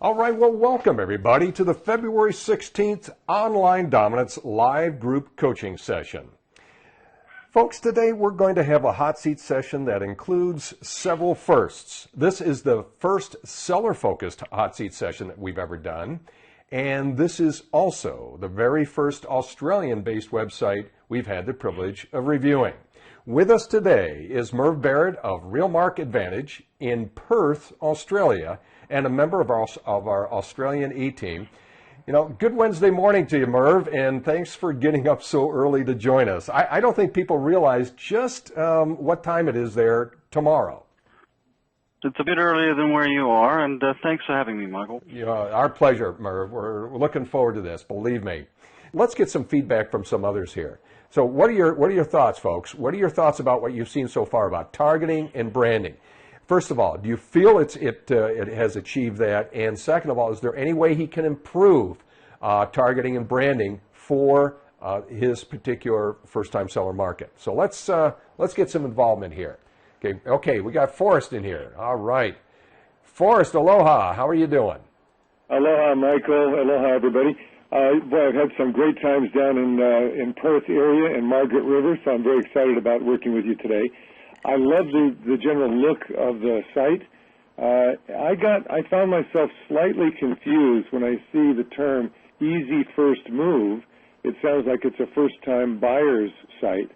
All right, well, welcome everybody to the February 16th Online Dominance Live Group Coaching Session. Folks, today we're going to have a hot seat session that includes several firsts. This is the first seller-focused hot seat session that we've ever done, and this is also the very first Australian-based website we've had the privilege of reviewing. With us today is Merv Barrett of Real Mark Advantage in Perth, Australia, and a member of our Australian E-team. You know, good Wednesday morning to you, Merv, and thanks for getting up so early to join us. I don't think people realize just what time it is there tomorrow. It's a bit earlier than where you are, and thanks for having me, Michael. Our pleasure, Merv. We're looking forward to this, believe me. Let's get some feedback from some others here. So what are your thoughts, folks? What are your thoughts about what you've seen so far about targeting and branding? First of all, do you feel it has achieved that? And second of all, is there any way he can improve targeting and branding for his particular first-time seller market? So let's get some involvement here. Okay, we got Forrest in here. All right. Forrest, aloha. How are you doing? Aloha, Michael. Aloha, everybody. Boy, I've had some great times down in Perth area and Margaret River, so I'm very excited about working with you today. I love the general look of the site. I found myself slightly confused when I see the term easy first move. It sounds like it's a first-time buyer's site,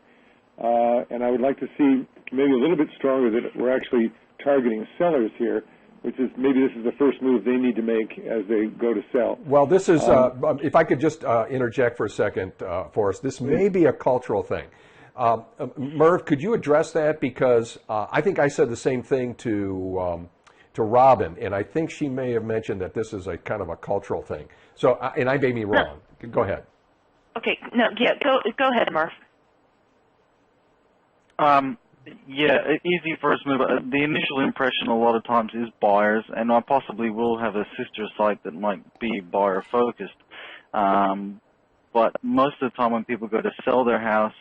and I would like to see maybe a little bit stronger that we're actually targeting sellers here, which is maybe this is the first move they need to make as they go to sell. Well, this is, if I could just interject for a second, Forrest, this may be a cultural thing. Merv, could you address that? Because I think I said the same thing to Robin, and I think she may have mentioned that this is a kind of a cultural thing. So, and I may be wrong. No. Go ahead. Okay. No. Yeah. Go ahead, Merv. Yeah, easy first move. The initial impression a lot of times is buyers, and I possibly will have a sister site that might be buyer focused. But most of the time when people go to sell their house,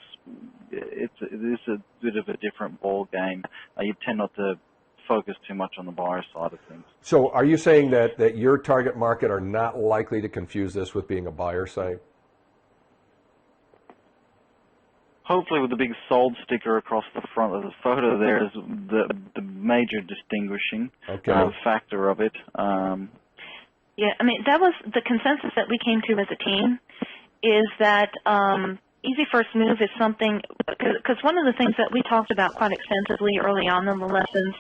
it's a bit of a different ball game. You tend not to focus too much on the buyer side of things. So are you saying that your target market are not likely to confuse this with being a buyer site? Hopefully with the big sold sticker across the front of the photo there is the major distinguishing factor of it. Yeah, I mean, that was the consensus that we came to as a team, is that easy first move is something, because one of the things that we talked about quite extensively early on in the lessons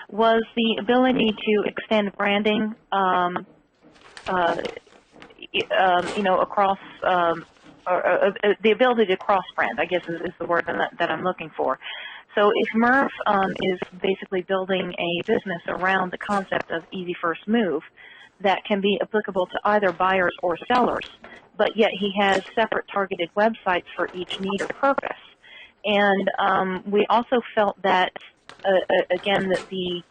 was the ability to extend branding, across, the ability to cross-brand, I guess is the word that I'm looking for. So if Merv is basically building a business around the concept of easy first move that can be applicable to either buyers or sellers, but yet he has separate targeted websites for each need or purpose. And we also felt that, again, that the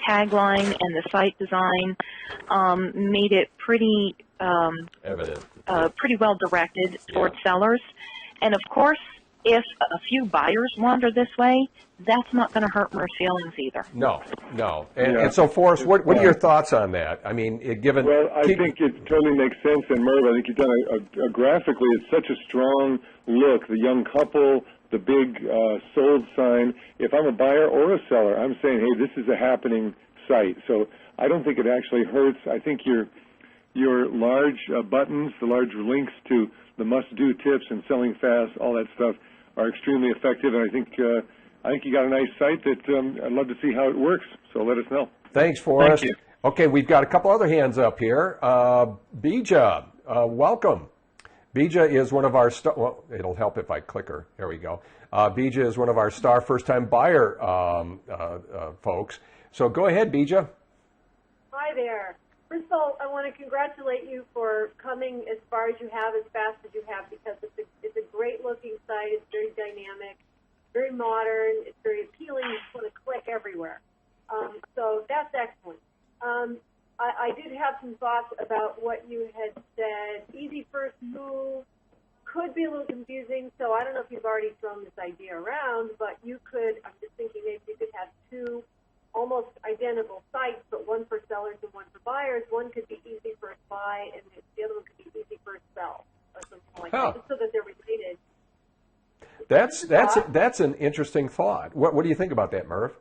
tagline and the site design made it pretty evident, pretty well directed towards sellers. And of course, if a few buyers wander this way, that's not going to hurt Merv's feelings either. No. And so, Forrest, what are your thoughts on that? I mean, given... Well, I think it totally makes sense, and Merv, I think you've done graphically, it's such a strong look. The young couple, the big sold sign. If I'm a buyer or a seller, I'm saying, hey, this is a happening site. So I don't think it actually hurts. I think your large buttons, the large links to the must-do tips and selling fast, all that stuff, are extremely effective, and I think you got a nice site that I'd love to see how it works, so let us know. Thanks, Forrest. Thank you. Okay, we've got a couple other hands up here. Bija, welcome. Bija is one of our well, it'll help if I click her. There we go. Bija is one of our star first-time buyer folks. So go ahead, Bija. Hi there. First of all, I want to congratulate you for coming as far as you have, as fast as you have, because it's a great-looking site. It's very dynamic, very modern. It's very appealing. You just want to click everywhere. So that's excellent. I did have some thoughts about what you had said. Easy first move could be a little confusing, so I don't know if you've already thrown this idea around, but you could, I'm just thinking maybe you could have two almost identical sites, but one Yeah. so that they're related. That's an interesting thought. What do you think about that, Merv?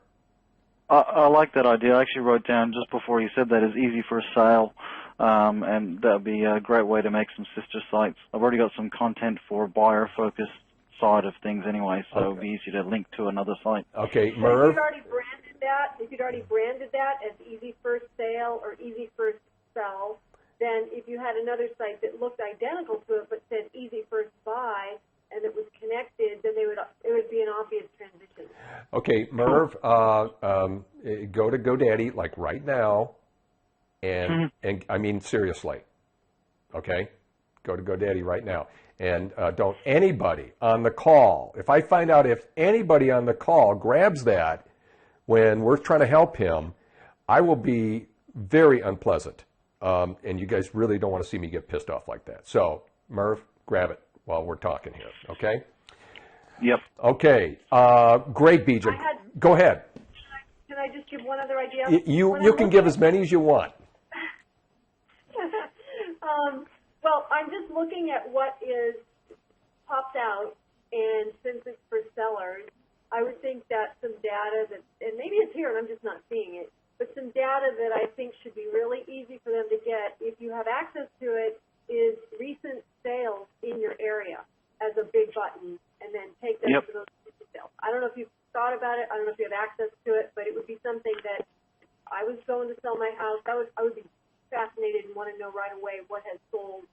I like that idea. I actually wrote down just before you said that is easy for sale, and that would be a great way to make some sister sites. I've already got some content for buyer-focused side of things anyway, so it'll be easy to link to another site. Okay, If Merv? you'd already branded that as easy first sale or easy first sell, then if you had another site that looked identical to it but said easy first buy and it was connected, then it would be an obvious transition. Okay, Merv, go to GoDaddy like right now, and I mean seriously. Okay, go to GoDaddy right now, and don't anybody on the call. If I find out if anybody on the call grabs that when we're trying to help him, I will be very unpleasant, and you guys really don't want to see me get pissed off like that. So, Merv, grab it while we're talking here. Okay. Yep. Okay. Great, Bija. Go ahead. Can I just give one other idea? You can give as many as you want. Well, I'm just looking at what popped out, and since it's for sellers, I would think that some data and maybe it's here and I'm just not seeing it, but some data that I think should be really easy for them to get, if you have access to it, is recent sales in your area as a big button, and then take them to those recent sales. I don't know if you've thought about it. I don't know if you have access to it, but it would be something that I was going to sell my house. I would be fascinated and want to know right away what has sold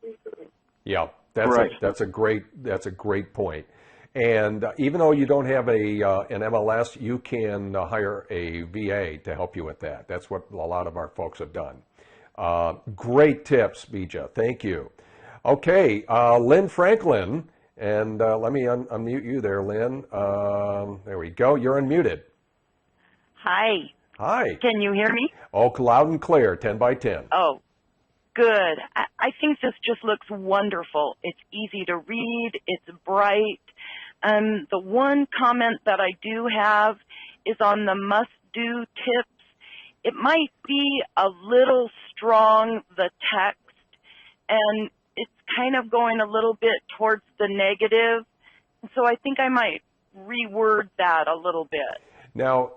recently. Yeah, that's a great point. And even though you don't have an MLS, you can hire a VA to help you with that. That's what a lot of our folks have done. Great tips, Bija. Thank you. Okay, Lynn Franklin, and let me unmute you there, Lynn. There we go. You're unmuted. Hi. Hi. Can you hear me? Oh, loud and clear, 10 by 10. Oh, good. I think this just looks wonderful. It's easy to read. It's bright. The one comment that I do have is on the must-do tips. It might be a little strong, the text, and it's kind of going a little bit towards the negative. So I think I might reword that a little bit. Now,